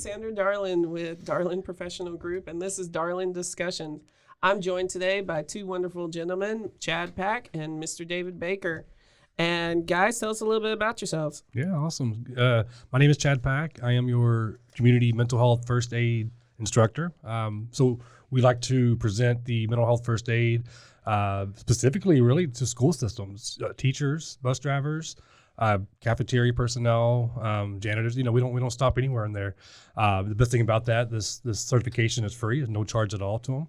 Sandra Darlin with Darlin Professional Group, and this is Darlin Discussions. I'm joined today by two wonderful gentlemen, Chad Pack and Mr. David Baker. And guys, tell us a little bit about yourselves. Yeah, awesome. My name is Chad Pack. I am your community mental health first aid instructor. So we like to present the mental health first aid specifically really to school systems, teachers, bus drivers, cafeteria personnel, janitors. We don't stop anywhere in there. The best thing about that, this certification is free. There's no charge at all to them,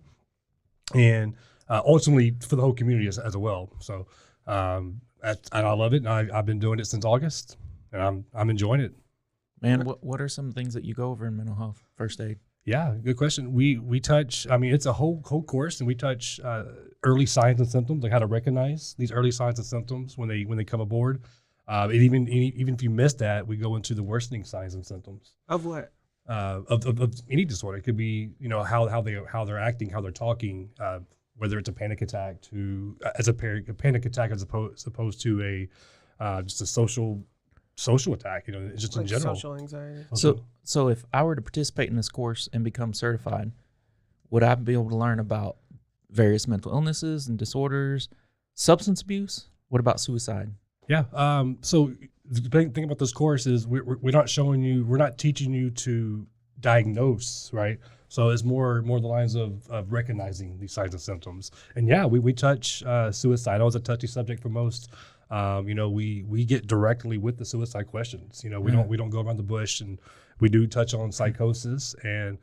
and ultimately for the whole community as well. So and I love it. I've been doing it since August, and I'm enjoying it. Man, what are some things that you go over in mental health first aid? Yeah, good question. We touch. I mean, it's a whole course, and we touch early signs and symptoms, like how to recognize these early signs and symptoms when they come aboard. And even if you miss that, we go into the worsening signs and symptoms Of what? Of any disorder. It could be how they're acting, how they're talking, whether it's a panic attack a panic attack as opposed to just a social attack. Just Like in general. social anxiety. So if I were to participate in this course and become certified, would I be able to learn about various mental illnesses and disorders, substance abuse? What about suicide? Yeah. So the thing about this course is we're not teaching you to diagnose, right? So it's more the lines of recognizing these signs and symptoms. And yeah, we touch suicide. I know it's a touchy subject for most. We get directly with the suicide questions. We don't go around the bush, and we do touch on psychosis and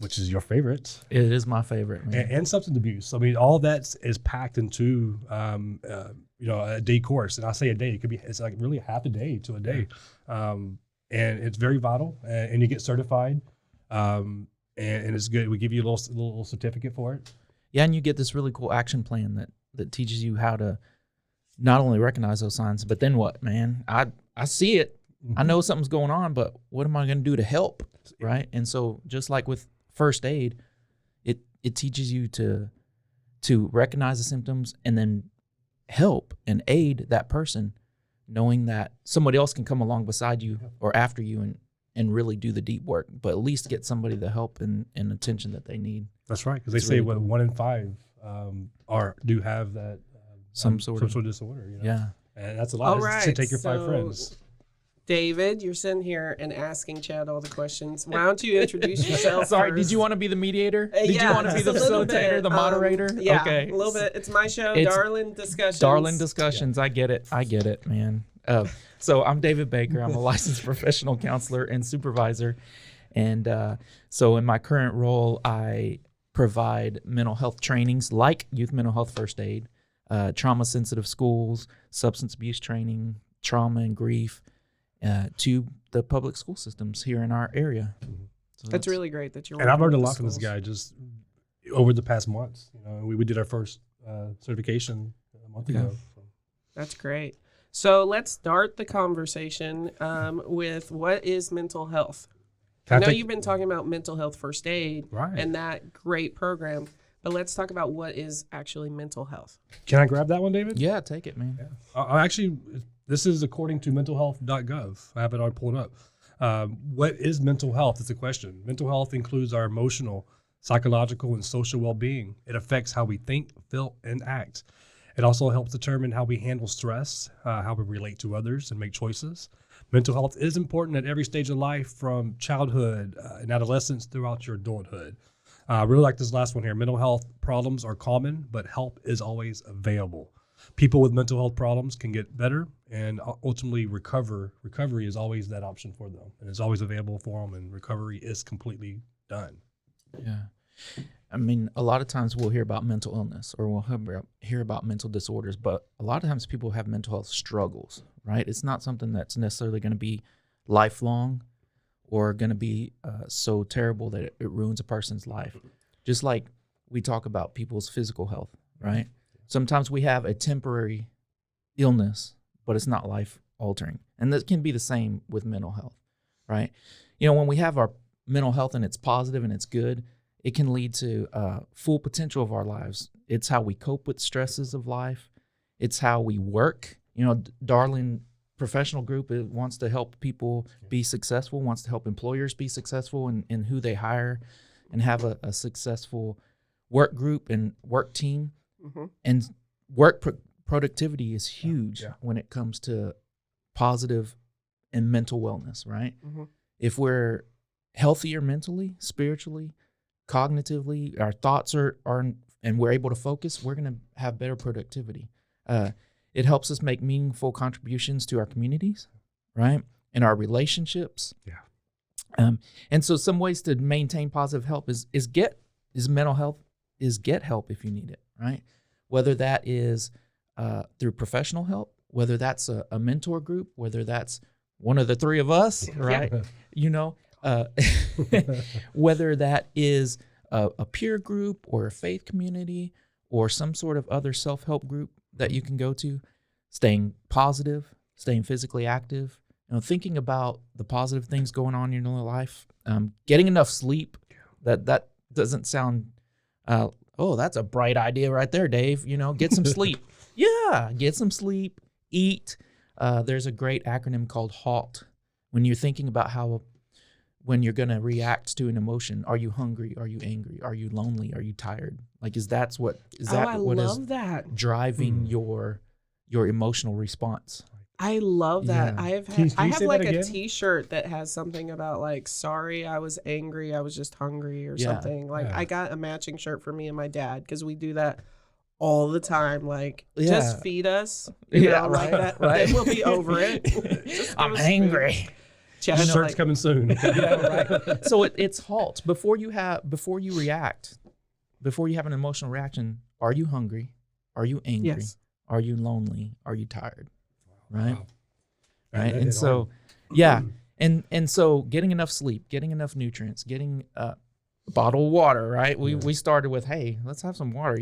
which is your favorite. It is my favorite, man. And substance abuse. I mean, all that is packed into a day course. And I say a day, it's like really half a day to a day, and it's very vital. And you get certified, and it's good. We give you a little certificate for it. Yeah, and you get this really cool action plan that teaches you how to not only recognize those signs, but then what, man? I see it. Mm-hmm. I know something's going on, but what am I going to do to help, right? And so just like with first aid, it teaches you to recognize the symptoms and then help and aid that person, knowing that somebody else can come along beside you or after you and really do the deep work, but at least get somebody the help and attention that they need. That's right, because they say really 1 in 5 do have that some sort of disorder. Yeah, and that's a lot. All right, to take your 5 friends. David, you're sitting here and asking Chad all the questions. Why don't you introduce yourself? Sorry, first? did you want to be the mediator? Did Yeah, you want to be the facilitator, the moderator? Yeah, okay. a little bit. It's my show, It's Darlin Discussions. Darlin Discussions. Yeah. I get it, man. So I'm David Baker. I'm a licensed professional counselor and supervisor. And so in my current role, I provide mental health trainings like youth mental health first aid, trauma-sensitive schools, substance abuse training, trauma and grief, to the public school systems here in our area. So that's really great that you're. And I've learned a lot from this guy just over the past months. We did our first certification a month ago. So. That's great. So let's start the conversation with what is mental health. I know you've been talking about mental health first aid and that great program, but let's talk about what is actually mental health. Can I grab that one, David? Yeah, take it, man. Yeah. This is according to mentalhealth.gov. I have it all pulled up. What is mental health? It's a question. Mental health includes our emotional, psychological, and social well-being. It affects how we think, feel, and act. It also helps determine how we handle stress, how we relate to others, and make choices. Mental health is important at every stage of life, from childhood and adolescence throughout your adulthood. I really like this last one here. Mental health problems are common, but help is always available. People with mental health problems can get better and ultimately recover. Recovery is always that option for them, and it's always available for them, and recovery is completely done. Yeah. I mean, a lot of times we'll hear about mental illness or we'll hear about mental disorders, but a lot of times people have mental health struggles, right? It's not something that's necessarily going to be lifelong or going to be so terrible that it ruins a person's life. Just like we talk about people's physical health, right? Sometimes we have a temporary illness, but it's not life-altering. And that can be the same with mental health, right? When we have our mental health and it's positive and it's good, it can lead to full potential of our lives. It's how we cope with stresses of life. It's how we work. Darlin professional group wants to help people be successful, wants to help employers be successful in who they hire and have a successful work group and work team. Mm-hmm. And work productivity is huge when it comes to positive and mental wellness, right? Mm-hmm. If we're healthier mentally, spiritually, cognitively, our thoughts are and we're able to focus, we're going to have better productivity. It helps us make meaningful contributions to our communities, right? And our relationships. Yeah. And so some ways to maintain positive health is get help if you need it, right? Whether that is through professional help, whether that's a mentor group, whether that's one of the three of us, right? Whether that is a peer group or a faith community or some sort of other self-help group that you can go to, staying positive, staying physically active, thinking about the positive things going on in your life, getting enough sleep. That doesn't sound, that's a bright idea right there, Dave. Get some sleep. Yeah, get some sleep, eat. There's a great acronym called HALT. When you're thinking about when you're going to react to an emotion, are you hungry? Are you angry? Are you lonely? Are you tired? Is that what is driving your emotional response? I love that. Yeah. I have like a t-shirt that has something about like, sorry, I was angry. I was just hungry or something. I got a matching shirt for me and my dad because we do that all the time. Just feed us. Like that. Right. Then we'll be over it. I'm angry. Shirt's coming soon. Right. So it's HALT. Before you react, before you have an emotional reaction, are you hungry? Are you angry? Yes. Are you lonely? Are you tired? Right. Wow. Right. And so, and so getting enough sleep, getting enough nutrients, getting a bottle of water, right? We started with, hey, let's have some water,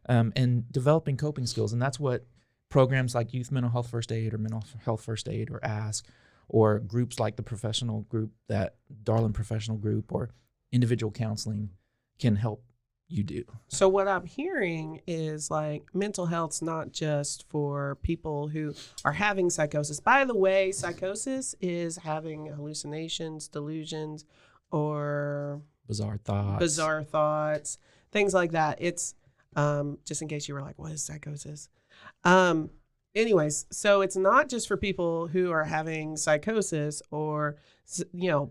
and developing coping skills. And that's what programs like Youth Mental Health First Aid or Mental Health First Aid or ASK or groups like the professional group, that Darling Professional Group, or individual counseling can help you do. So what I'm hearing is mental health's not just for people who are having psychosis. By the way, psychosis is having hallucinations, delusions, or bizarre thoughts, things like that. It's just in case you were like, what is psychosis? Anyways, so it's not just for people who are having psychosis or,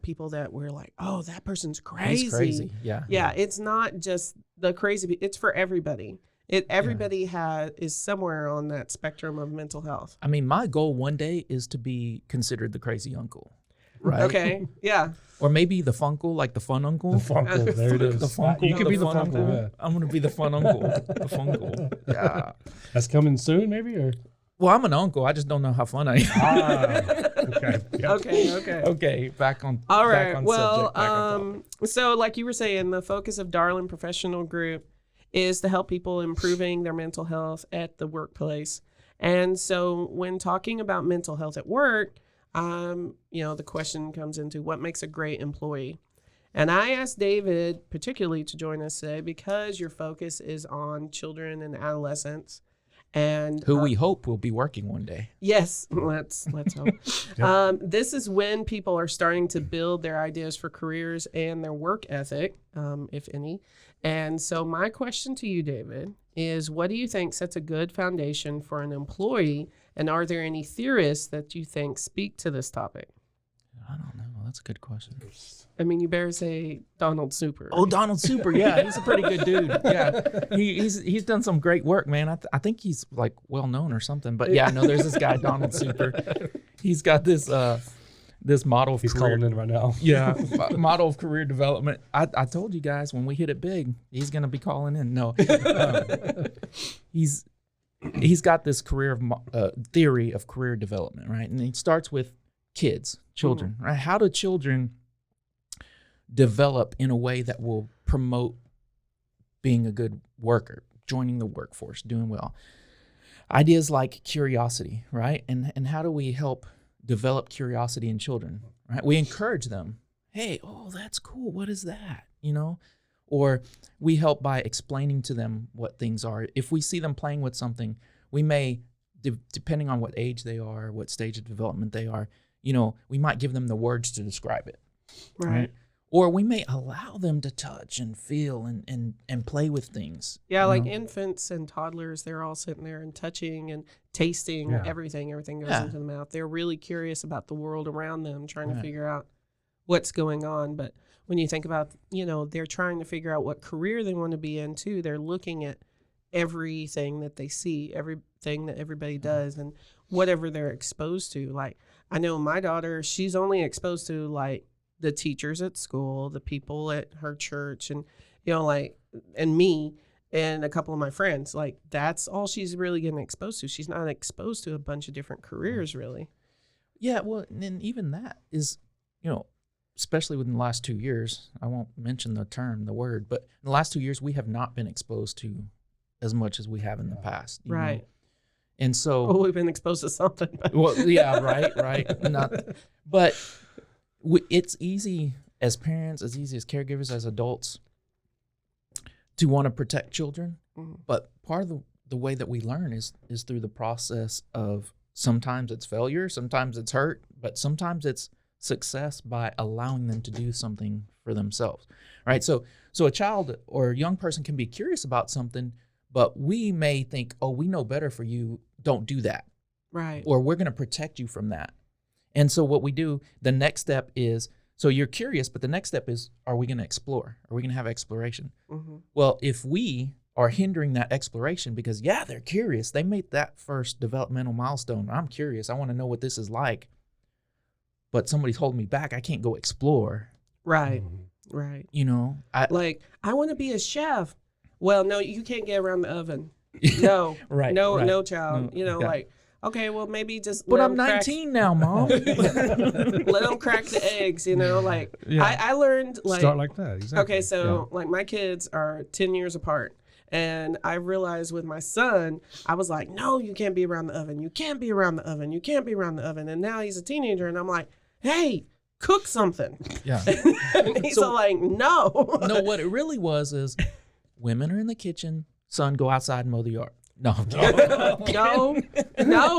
people that we're like, oh, that person's crazy. He's crazy. Yeah. Yeah. It's not just the crazy. It's for everybody. Everybody is somewhere on that spectrum of mental health. I mean, my goal one day is to be considered the crazy uncle. Right. Okay. Yeah. Or maybe the funkle, like the fun uncle. The funkle. There it is. The funkle. You could be the fun uncle. Yeah. I'm going to be the fun uncle. The funkle. Yeah. That's coming soon, maybe? Or? Well, I'm an uncle. I just don't know how fun I am. Okay. Yep. Okay. Back on. All right. Back on well, subject, so like you were saying, the focus of Darling Professional Group is to help people improving their mental health at the workplace. And so when talking about mental health at work, the question comes into what makes a great employee. And I asked David particularly to join us today because your focus is on children and adolescents. And who we hope will be working one day. Yes, let's hope. Yep. This is when people are starting to build their ideas for careers and their work ethic, if any. And so my question to you, David, is what do you think sets a good foundation for an employee? And are there any theorists that you think speak to this topic? I don't know. That's a good question. I mean, you better say Donald Super. Oh, Donald Super. Yeah, he's a pretty good dude. Yeah, he's done some great work, man. I think he's well known or something. But yeah, no, there's this guy Donald Super. He's got this model of he's career. Calling in right now. Yeah, model of career development. I told you guys when we hit it big, he's gonna be calling in. No, he's got this theory of career development, right? And he starts with children, right? How do children develop in a way that will promote being a good worker, joining the workforce, doing well? Ideas like curiosity, right? And how do we help develop curiosity in children, right? We encourage them. Hey, oh, that's cool. What is that? Or we help by explaining to them what things are. If we see them playing with something, we may depending on what age they are, what stage of development they are, you know, we might give them the words to describe it. Right. Or we may allow them to touch and feel and play with things. Yeah, like infants and toddlers, they're all sitting there and touching and tasting everything. Everything goes into the mouth. They're really curious about the world around them, trying to figure out what's going on. But when you think about, you know, they're trying to figure out what career they want to be in too. They're looking at everything that they see, everything that everybody does, and whatever they're exposed to. Like, I know my daughter, she's only exposed to like the teachers at school, the people at her church, and, you know, like, and me and a couple of my friends. Like, that's all she's really getting exposed to. She's not exposed to a bunch of different careers, really. Yeah, well, and even that is, you know, especially within the last 2 years, I won't mention the word, but in the last 2 years, we have not been exposed to as much as we have in the past. Right. Know? And so... Well, we've been exposed to something. Well, yeah, right. But it's easy as parents, as easy as caregivers, as adults, to want to protect children. Mm-hmm. But part of the way that we learn is through the process of sometimes it's failure, sometimes it's hurt, but sometimes it's success by allowing them to do something for themselves, right? So a child or a young person can be curious about something, but we may think, oh, we know better for you, don't do that. Right. Or we're going to protect you from that. And so what we do, the next step is, so you're curious, but the next step is, are we going to explore? Are we going to have exploration? Mm-hmm. Well, if we are hindering that exploration because, they're curious, they made that first developmental milestone. I'm curious. I want to know what this is like. But somebody's holding me back. I can't go explore. Right. Right. You know, I want to be a chef. Well, no, you can't get around the oven. No. Right. No, child. No, you know, like, okay, well, maybe just. But I'm 19 now, Mom. Let them crack the eggs, you know, like, I learned, like. Start like that, exactly. Okay, so, like, my kids are 10 years apart. And I realized with my son, I was like, no, you can't be around the oven. You can't be around the oven. You can't be around the oven. And now he's a teenager, and I'm like, hey, cook something. Yeah. And he's all like, no. No, what it really was is women are in the kitchen, son, go outside and mow the yard. No, no,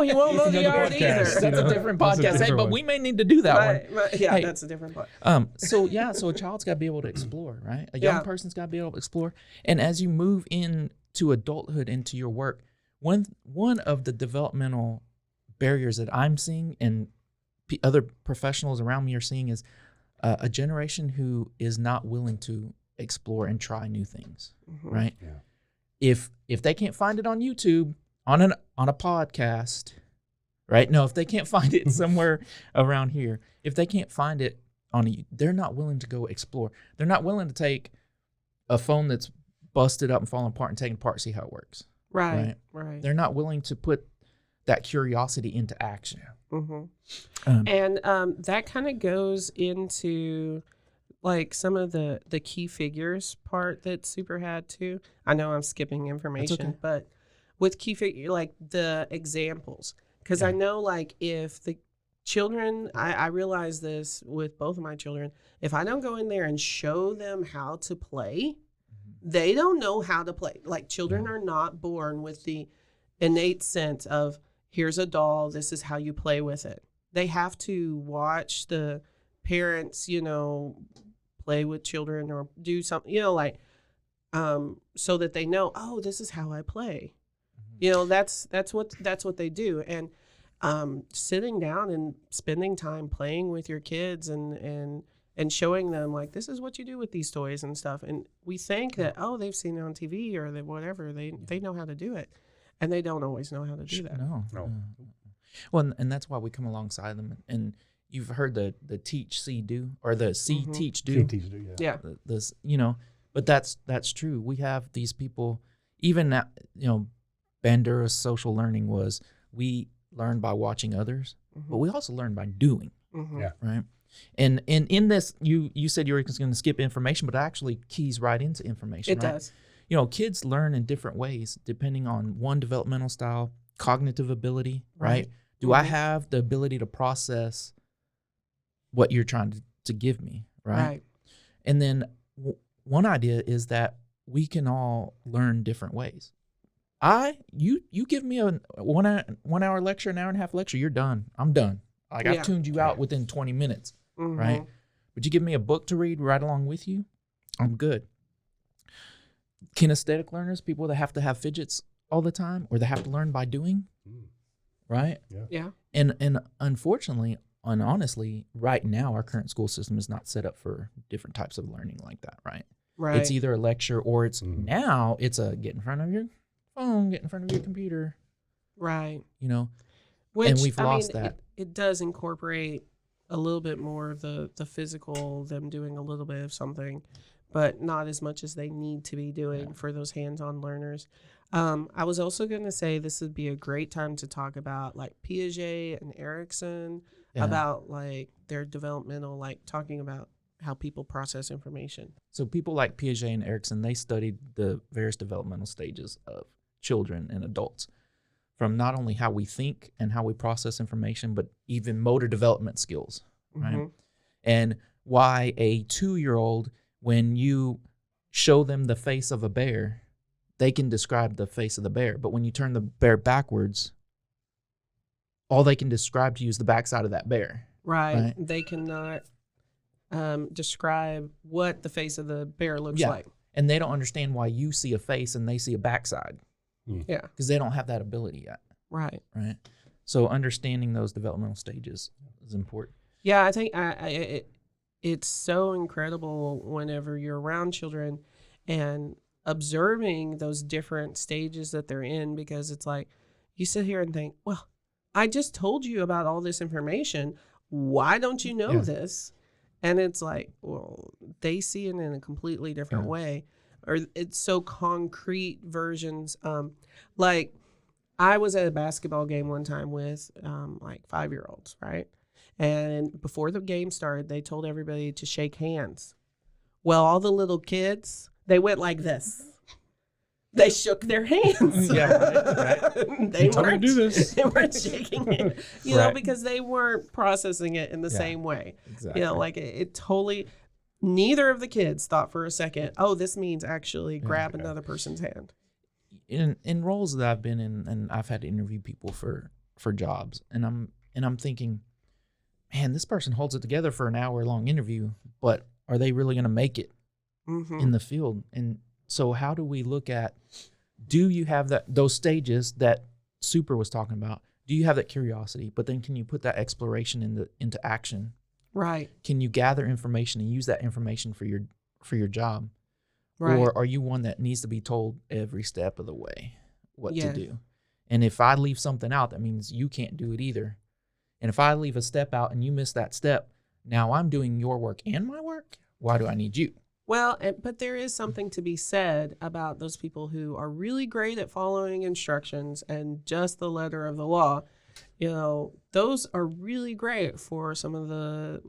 he won't mow the yard either. That's a different podcast. But we may need to do that one. Right. Yeah, that's a different part. So a child's got to be able to explore, right? A young person's got to be able to explore. And as you move into adulthood, into your work, one of the developmental barriers that I'm seeing and other professionals around me are seeing is a generation who is not willing to explore and try new things, right? Yeah. If they can't find it on YouTube, on a podcast, right? No, if they can't find it somewhere around here, if they can't find it they're not willing to go explore. They're not willing to take a phone that's busted up and falling apart and take it apart, see how it works. Right. They're not willing to put that curiosity into action. Mm-hmm. And that kind of goes into like some of the key figures part that Super had too. I know I'm skipping information, but with key figure, like the examples, because I know like if the children, I realize this with both of my children, if I don't go in there and show them how to play, they don't know how to play. Like children are not born with the innate sense of here's a doll, this is how you play with it. They have to watch the parents, you know, play with children or do something, you know, like, so that they know, oh, this is how I play. You know, that's what they do. And sitting down and spending time playing with your kids and showing them like, this is what you do with these toys and stuff. And we think that, oh, they've seen it on TV or whatever, they know how to do it. And they don't always know how to do that. No. Well, and that's why we come alongside them. And you've heard the teach, see, do, or the see, teach, do. See, teach, do, yeah. This, you know, but that's true. We have these people, even that, you know, Bandura's social learning was we learn by watching others, but we also learn by doing. Yeah. Right. And in this, you said you were just going to skip information, but it actually keys right into information. It does. You know, kids learn in different ways depending on one, developmental style, cognitive ability, right? Do I have the ability to process what you're trying to give me, right? And then one idea is that we can all learn different ways. You give me a 1 hour lecture, an hour and a half lecture, you're done. I'm done. Like I've tuned you out within 20 minutes, right? But you give me a book to read right along with you, I'm good. Kinesthetic learners, people that have to have fidgets all the time, or they have to learn by doing, right? Yeah. And unfortunately, and honestly, right now our current school system is not set up for different types of learning like that, right? Right. It's either a lecture or it's now it's a get in front of your phone, get in front of your computer, right? You know, which and we've lost that. It does incorporate a little bit more of the physical, them doing a little bit of something, but not as much as they need to be doing for those hands-on learners. I was also going to say this would be a great time to talk about like Piaget and Erikson, about like their developmental, like talking about how people process information. So people like Piaget and Erikson, they studied the various developmental stages of children and adults, from not only how we think and how we process information, but even motor development skills, right? And why a 2-year-old, when you show them the face of a bear, they can describe the face of the bear. But when you turn the bear backwards, all they can describe to you is the backside of that bear. Right. They cannot describe what the face of the bear looks like. And they don't understand why you see a face and they see a backside. Yeah. Because they don't have that ability yet. Right. Right. So understanding those developmental stages is important. Yeah, I think it's so incredible whenever you're around children and observing those different stages that they're in, because it's like you sit here and think, well, I just told you about all this information. Why don't you know this? And it's like, well, they see it in a completely different way, or it's so concrete versions. Like I was at a basketball game one time with like 5-year-olds, right? And before the game started, they told everybody to shake hands. Well, all the little kids, they went like this. They shook their hands. Right. They weren't do this. They weren't shaking it, you know, because they weren't processing it in the same way. Exactly. You know, like it totally. Neither of the kids thought for a second, oh, this means actually grab another person's hand. In roles that I've been in, and I've had to interview people for jobs, and I'm thinking, man, this person holds it together for an hour-long interview, but are they really going to make it in the field? And so how do we look at, do you have those stages that Super was talking about? Do you have that curiosity? But then can you put that exploration into action? Right. Can you gather information and use that information for your job? Right. Or are you one that needs to be told every step of the way what to do? And if I leave something out, that means you can't do it either. And if I leave a step out and you miss that step, now I'm doing your work and my work. Why do I need you? Well, but there is something to be said about those people who are really great at following instructions and just the letter of the law. You know, those are really great for some of the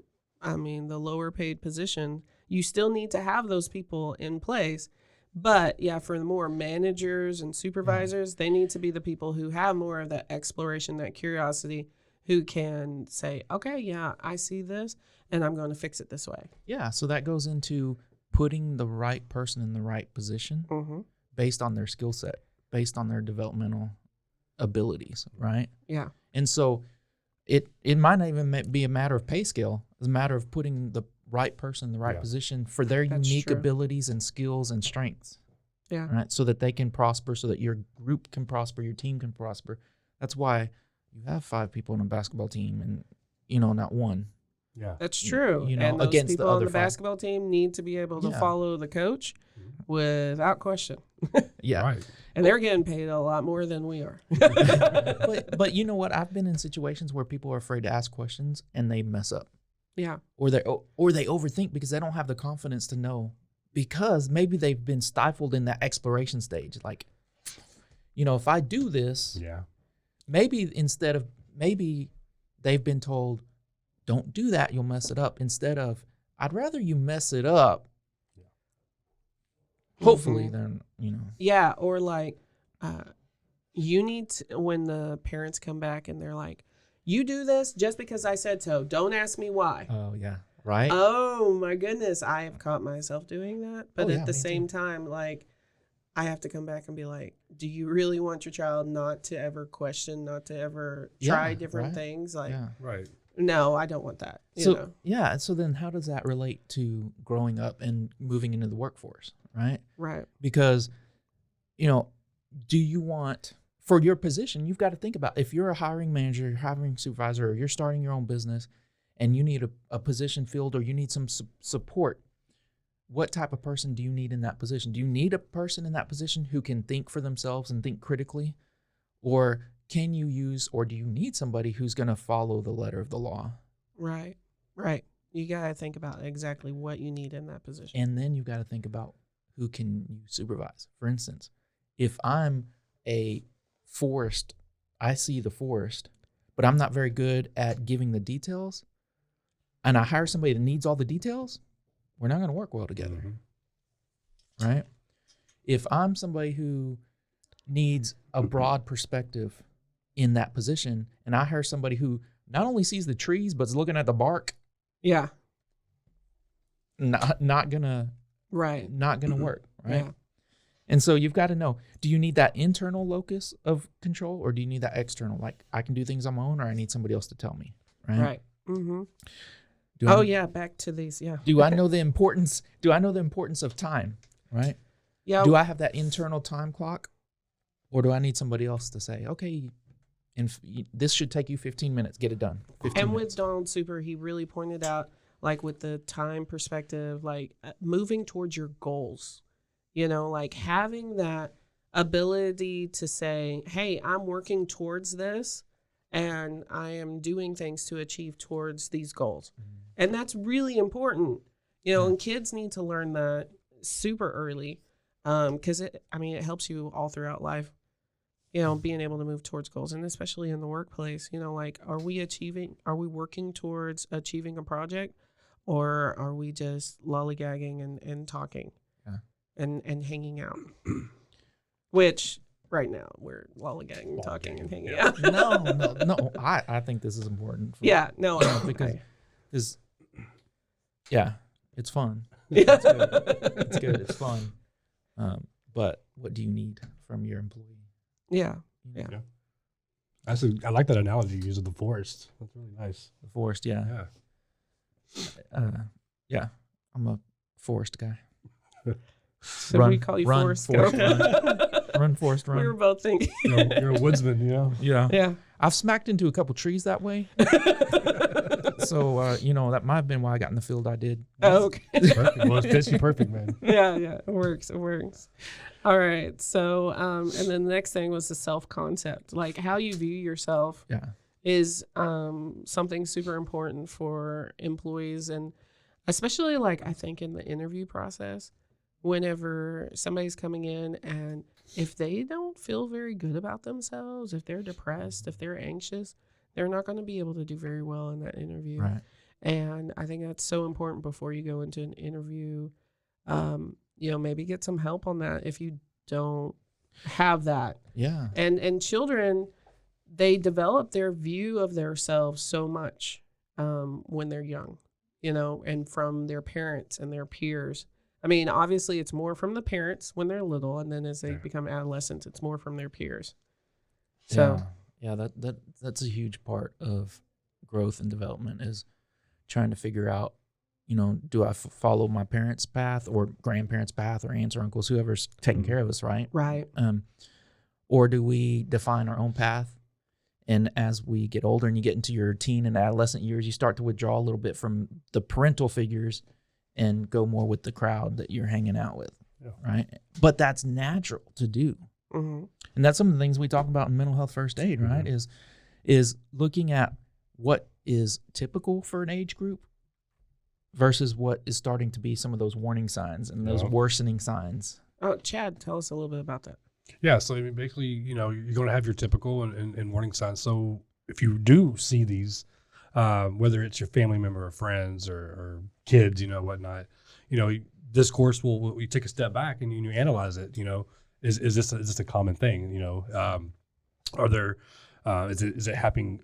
lower paid position. You still need to have those people in place. But yeah, for the more managers and supervisors, they need to be the people who have more of that exploration, that curiosity, who can say, okay, yeah, I see this and I'm going to fix it this way. Yeah. So that goes into putting the right person in the right position based on their skill set, based on their developmental abilities, right? Yeah. And so it might not even be a matter of pay scale. It's a matter of putting the right person in the right position for their unique abilities and skills and strengths. Yeah. Right. So that they can prosper, so that your group can prosper, your team can prosper. That's why you have 5 people on a basketball team and, not one. Yeah. That's true. And those against people the on other the 5. basketball team need to be able to follow the coach without question. Yeah. Right. And they're getting paid a lot more than we are. But you know what? I've been in situations where people are afraid to ask questions and they mess up. Yeah. Or they overthink because they don't have the confidence to know, because maybe they've been stifled in that exploration stage. Like, if I do this, maybe they've been told, don't do that, you'll mess it up. Instead of, I'd rather you mess it up. Hopefully then, Yeah, or like you need to, when the parents come back and they're like, you do this just because I said so. Don't ask me why. Oh, yeah. Right? Oh, my goodness. I have caught myself doing that. But at the same time, like, I have to come back and be like, do you really want your child not to ever question, not to ever try different things? Like, right. No, I don't want that. So, you know? yeah. So then how does that relate to growing up and moving into the workforce, right? Right. Because, you know, do you want, for your position, you've got to think about if you're a hiring manager, you're hiring supervisor, or you're starting your own business and you need a position filled or you need some support, what type of person do you need in that position? Do you need a person in that position who can think for themselves and think critically? Or can you use, or do you need somebody who's going to follow the letter of the law? Right. Right. You got to think about exactly what you need in that position. And then you've got to think about who can you supervise. For instance, if I'm a forest, I see the forest, but I'm not very good at giving the details, and I hire somebody that needs all the details, we're not going to work well together, right? If I'm somebody who needs a broad perspective in that position, and I hire somebody who not only sees the trees but is looking at the bark, yeah, not gonna work, right? Yeah. And so you've got to know: do you need that internal locus of control, or do you need that external? Like, I can do things on my own, or I need somebody else to tell me, right? Right. Mm-hmm. Back to these. Yeah. Do I know the importance? Do I know the importance of time? Right. Yeah. Do I have that internal time clock, or do I need somebody else to say, okay, and this should take you 15 minutes, get it done. 15 and minutes. with Donald Super, he really pointed out, like with the time perspective, like moving towards your goals. You know, like having that ability to say, hey, I'm working towards this and I am doing things to achieve towards these goals. And that's really important, you know, and kids need to learn that super early because it helps you all throughout life, you know, being able to move towards goals, and especially in the workplace, you know, like, are we working towards achieving a project, or are we just lollygagging and talking and hanging out? Which right now we're lollygagging, talking, and hanging out. No. I think this is important. Because it's fun. It's good. It's fun. But what do you need from your employee? Yeah. I like that analogy you use of the forest. That's really nice. The forest, yeah. I'm a forest guy. Should we call you Forrest Gump? Run, Forrest, run. We were both thinking. You're a woodsman, you know? Yeah. I've smacked into a couple trees that way. So, that might have been why I got in the field I did. Oh, okay. Perfect. Well, it fits you perfect, man. Yeah. It works. All right. So, and then the next thing was the self-concept. Like, how you view yourself is something super important for employees. And especially, like, I think in the interview process, whenever somebody's coming in and if they don't feel very good about themselves, if they're depressed, if they're anxious, they're not going to be able to do very well in that interview. Right. And I think that's so important before you go into an interview. Maybe get some help on that if you don't have that. Yeah. And children, they develop their view of themselves so much when they're young, you know, and from their parents and their peers. I mean, obviously, it's more from the parents when they're little, and then as they become adolescents, it's more from their peers. So, that's a huge part of growth and development is trying to figure out, do I follow my parents' path or grandparents' path or aunts or uncles, whoever's taking care of us, right? Right. Or do we define our own path? And as we get older and you get into your teen and adolescent years, you start to withdraw a little bit from the parental figures and go more with the crowd that you're hanging out with, right? But that's natural to do. Mm-hmm. And that's some of the things we talk about in mental health first aid, right? Is looking at what is typical for an age group versus what is starting to be some of those warning signs and those worsening signs. Oh, Chad, tell us a little bit about that. Yeah, so I mean, basically, you're going to have your typical and warning signs. So if you do see these, whether it's your family member or friends or kids, whatnot, this course we take a step back and you analyze it. Is this a common thing? Are there is it happening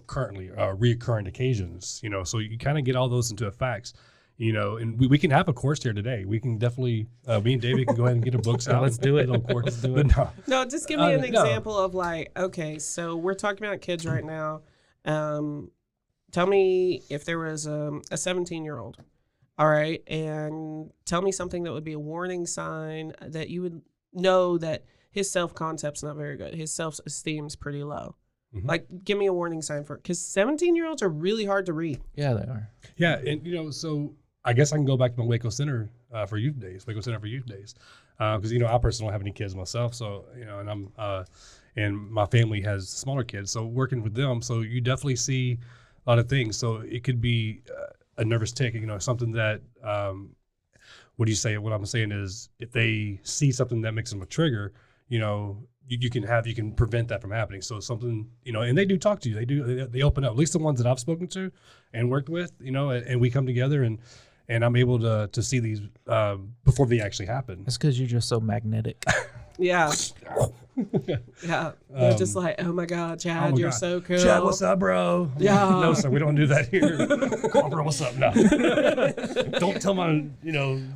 currently reoccurring occasions? So you kind of get all those into facts. and we can have a course here today. We can definitely, me and David can go ahead and get our books out. Let's do it. Let's do it. No, just give me an example of like, okay, so we're talking about kids right now. Tell me if there was a 17-year-old, all right, and tell me something that would be a warning sign that you would know that his self-concept's not very good. His self-esteem's pretty low. Mm-hmm. Like, give me a warning sign for it. Because 17-year-olds are really hard to read. Yeah, they are. Yeah, and, so I guess I can go back to my Waco Center for Youth Days, because, I personally don't have any kids myself. So, and I'm, and my family has smaller kids. So working with them, so you definitely see a lot of things. So it could be a nervous tick, something that, what I'm saying is if they see something that makes them a trigger, you can prevent that from happening. So something, and they do talk to you. They open up, at least the ones that I've spoken to and worked with, and we come together and I'm able to see these before they actually happen. That's because you're just so magnetic. Yeah. Yeah. They're just like, oh my God, Chad, you're so cool. Chad, what's up, bro? Yeah. No, sir, we don't do that here. Oh, bro, what's up? No. Don't tell my,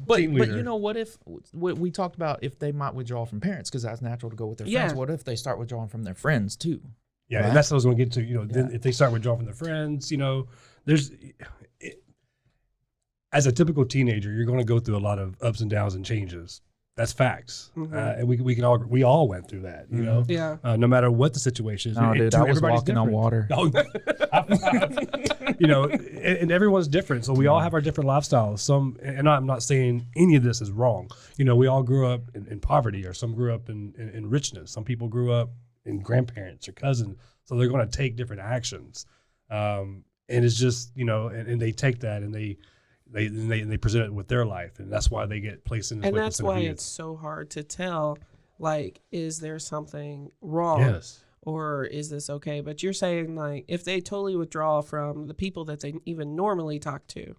but, team leader. But what if, what we talked about, if they might withdraw from parents, because that's natural to go with their friends. What if they start withdrawing from their friends too? Yeah, right? And that's what I was going to get to. Then if they start withdrawing from their friends, as a typical teenager, you're going to go through a lot of ups and downs and changes. That's facts, mm-hmm. And we all went through that, Yeah. No matter what the situation is. No, dude, I was walking on water. And everyone's different, so we all have our different lifestyles. And I'm not saying any of this is wrong. We all grew up in poverty, or some grew up in richness. Some people grew up in grandparents or cousins, so they're going to take different actions. And it's just and they take that and they present it with their life, and that's why they get placed in this. And that's why it's so hard to tell, like, is there something wrong? Yes. Or is this okay? But you're saying, like, if they totally withdraw from the people that they even normally talk to,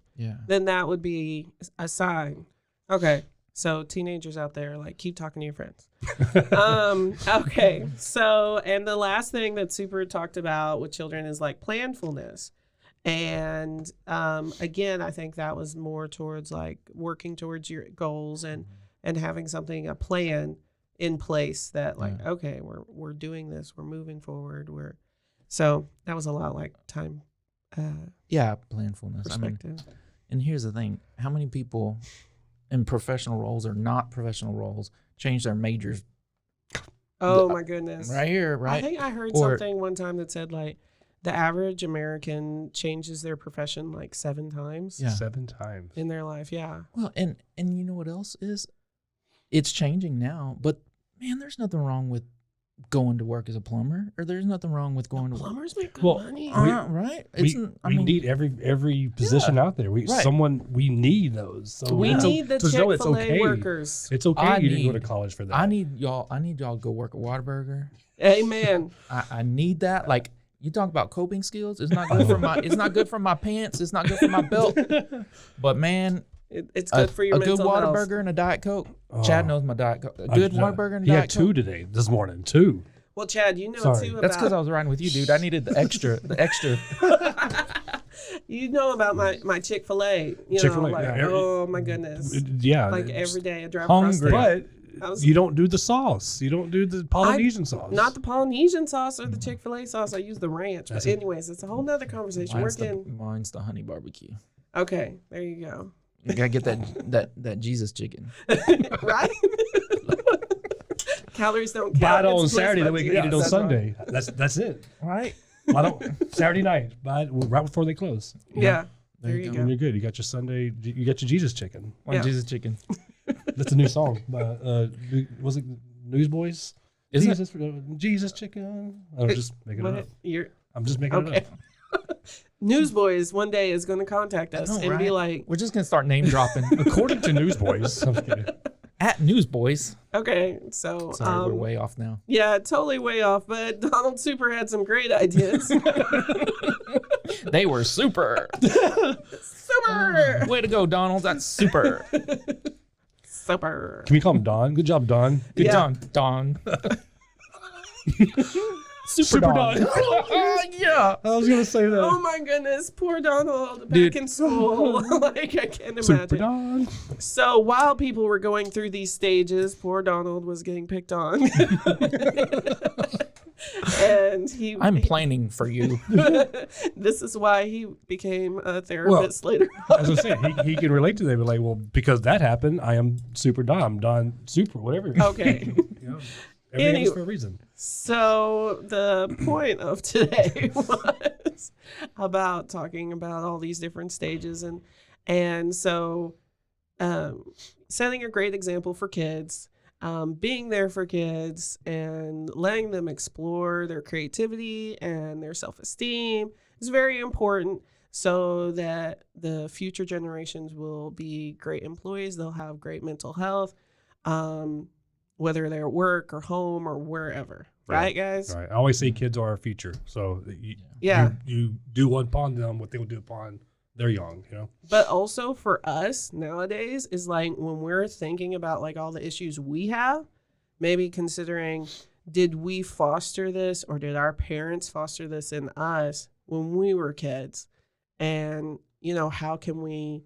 then that would be a sign. Okay. So teenagers out there, like, keep talking to your friends. Okay. So, and the last thing that Super talked about with children is like planfulness. And again, I think that was more towards like working towards your goals and having a plan in place that like, okay, we're doing this, we're moving forward. So that was a lot like time. Planfulness. Perspective. And here's the thing: how many people in professional roles or not professional roles change their majors? Oh my goodness! Right here, right? I think I heard something one time that said like, the average American changes their profession like 7 times. Yeah. 7 times. In their life, yeah. Well, and you know what else is? It's changing now, but man, there's nothing wrong with going to work as a plumber, or there's nothing wrong with going to plumbers make good money. Right? We need every position out there. We need those. So we need the Chick-fil-A workers. It's okay you didn't go to college for that. I need y'all to go work at Whataburger. Amen. I need that. Like, you talk about coping skills. It's not good for my pants. It's not good for my belt. But man, it's good for your mental health. A good Whataburger and a Diet Coke. Chad knows my Diet Coke. A good Whataburger and a Diet Coke. He had 2 today, this morning. 2. Well, Chad, too about... That's because I was riding with you, dude. I needed the extra. You know about my Chick-fil-A. Chick-fil-A, oh my goodness. Yeah. Like every day I drive hungry. across there. But you don't do the sauce. You don't do the Polynesian sauce. Not the Polynesian sauce or the Chick-fil-A sauce. I use the ranch. But anyways, it's a whole nother conversation. Mine's the honey barbecue. Okay, there you go. You gotta get that Jesus chicken. Right? Calories don't count. Buy it on Saturday, then we can eat it on Sunday. Right. That's it. Right? Saturday night, right before they close. Yeah. There you go. And you're good. You got your Sunday. You got your Jesus chicken. Jesus chicken. That's a new song. Was it Newsboys? Jesus chicken. I'm just making it up. I'm just making it up. Newsboys one day is going to contact us and be like, we're just going to start name dropping. According to Newsboys. I'm just kidding. At Newsboys. Okay, so sorry, we're way off now. Yeah, totally way off. But Donald Super had some great ideas. They were super. Super. Way to go, Donald. That's super. Super. Can we call him Don? Good job, Don. Good job, Don. Super Don. Yeah. Yeah. I was gonna say that. Oh my goodness, poor Donald back in school. Like I can't Super imagine. Don. So while people were going through these stages, poor Donald was getting picked on. And I'm planning for you. this is why he became a therapist later on. As I said, he can relate to them. Like, well, because that happened, I am Super Don Super, whatever. Okay. You know, everything is for a reason. So the point of today was about talking about all these different stages and so setting a great example for kids, being there for kids and letting them explore their creativity and their self-esteem is very important so that the future generations will be great employees. They'll have great mental health. Whether they're at work or home or wherever. Right, guys? Right. I always say kids are our future. So you do upon them what they will do upon their young, you know? But also for us nowadays is like when we're thinking about like all the issues we have, maybe considering did we foster this or did our parents foster this in us when we were kids? And, you know, how can we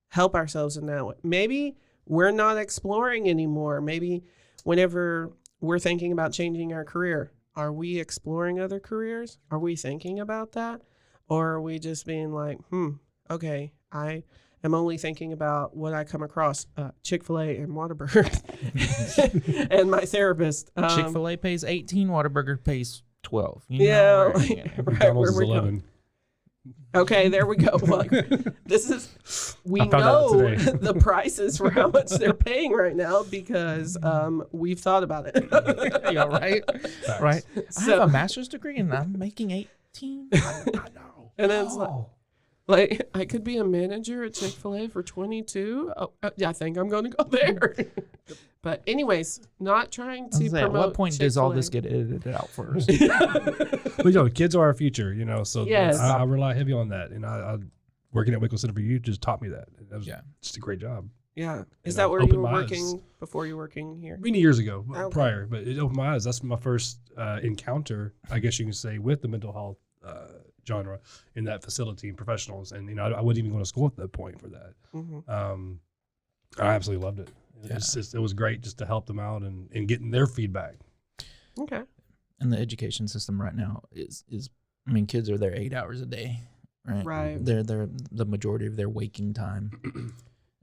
help ourselves in that way? Maybe we're not exploring anymore. Maybe whenever we're thinking about changing our career, are we exploring other careers? Are we thinking about that? Or are we just being like, okay, I am only thinking about what I come across, Chick-fil-A and Whataburger and my therapist. Chick-fil-A pays 18, Whataburger pays 12. You know, right, McDonald's is 11. Okay, there we go. Like, this is, we know the prices for how much they're paying right now because we've thought about it. Yeah, right? Facts. Right. So, I have a master's degree and I'm making 18. I know. And then it's like, I could be a manager at Chick-fil-A for 22. Oh, yeah, I think I'm going to go there. But anyways, not trying to promote at what point Chick-fil-A. does all this get edited out first? But you know, kids are our future, you know, so yes. I rely heavy on that. And I working at Waco Center for Youth just taught me that. That was just a great job. Yeah. Is that where you were working before you were working here? Many years ago, prior, but it opened my eyes. That's my first encounter, I guess you can say, with the mental health genre in that facility and professionals. And, you know, I wasn't even going to school at that point for that. Mm-hmm. I absolutely loved it. It was great just to help them out and getting their feedback. Okay. And the education system right now is I mean, kids are there 8 hours a day, right? Right. They're the majority of their waking time,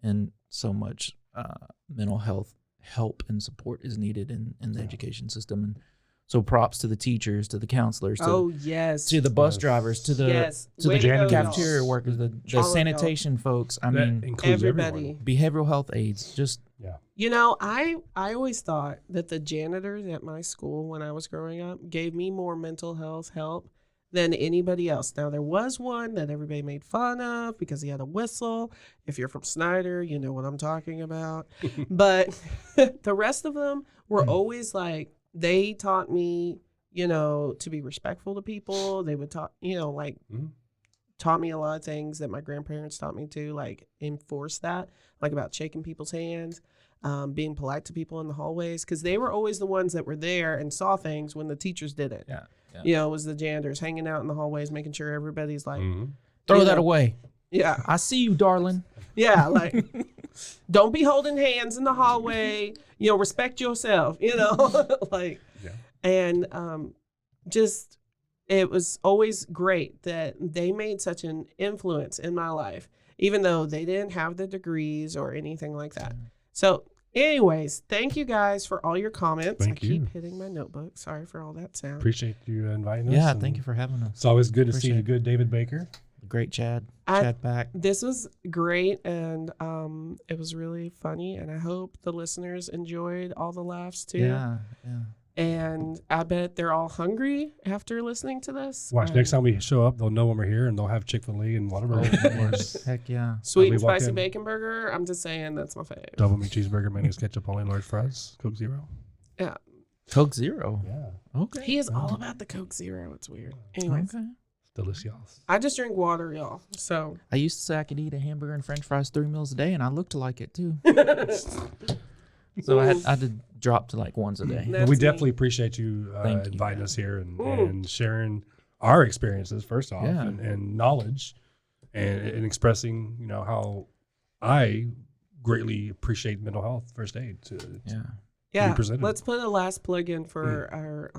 and so much mental health help and support is needed in the education system. And so props to the teachers, to the counselors, to the bus drivers, to the cafeteria workers, the sanitation folks. I mean, everybody. Behavioral health aides, just You know, I always thought that the janitors at my school when I was growing up gave me more mental health help than anybody else. Now, there was one that everybody made fun of because he had a whistle. If you're from Snyder, you know what I'm talking about. But the rest of them were always like, they taught me, you know, to be respectful to people. They would talk, you know, like taught me a lot of things that my grandparents taught me to, like enforce that, like about shaking people's hands, being polite to people in the hallways, because they were always the ones that were there and saw things when the teachers didn't. Yeah. You know, it was the janitors hanging out in the hallways, making sure everybody's like, throw that away. Yeah. I see you, darling. Yeah, like, don't be holding hands in the hallway. You know, respect yourself, you know, like, and just, it was always great that they made such an influence in my life, even though they didn't have the degrees or anything like that. So anyways, thank you guys for all your comments. Thank you. Keep hitting my notebook. Sorry for all that sound. Appreciate you inviting us. Yeah, thank you for having us. It's always good to see you, good David Baker. Great Chad back. This was great, and it was really funny, and I hope the listeners enjoyed all the laughs too. Yeah. And I bet they're all hungry after listening to this. Watch, next time we show up, they'll know when we're here, and they'll have Chick-fil-A and Whataburger. Heck yeah. Sweet and spicy bacon burger. I'm just saying that's my fave. Double meat cheeseburger, mayonnaise, ketchup, only large fries, Coke Zero. Yeah. Coke Zero. Yeah. Okay. He is all about the Coke Zero. It's weird. Anyways. Okay. Delicious. I just drink water, y'all. So I used to say I could eat a hamburger and French fries 3 meals a day, and I looked like it too. So I had to drop to like once a day. We definitely appreciate you inviting us here and sharing our experiences first off, Yeah. and knowledge, and expressing, you know, how I greatly appreciate mental health first aid to Yeah, presented. let's put a last plug in for our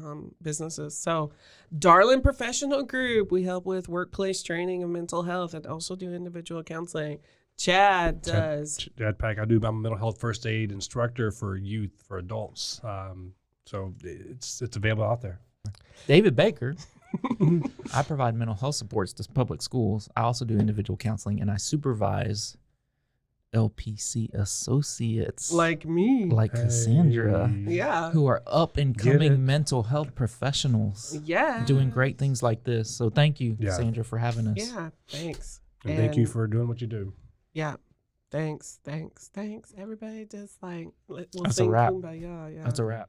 businesses. So, Darlin Professional Group, we help with workplace training of mental health and also do individual counseling. Chad does. Chad Pack. I do my mental health first aid instructor for youth, for adults. So it's available out there. David Baker. I provide mental health supports to public schools. I also do individual counseling, and I supervise LPC associates Like me. like Cassandra, Yeah. who are up and Get it. coming mental health professionals Yeah. doing great things like this. So thank you, Yeah. Cassandra, for having us. Yeah. Thanks. And thank you for doing what you do. Yeah. Thanks. Everybody just like, we'll That's a sing wrap. Kumbaya. Yeah. That's a wrap.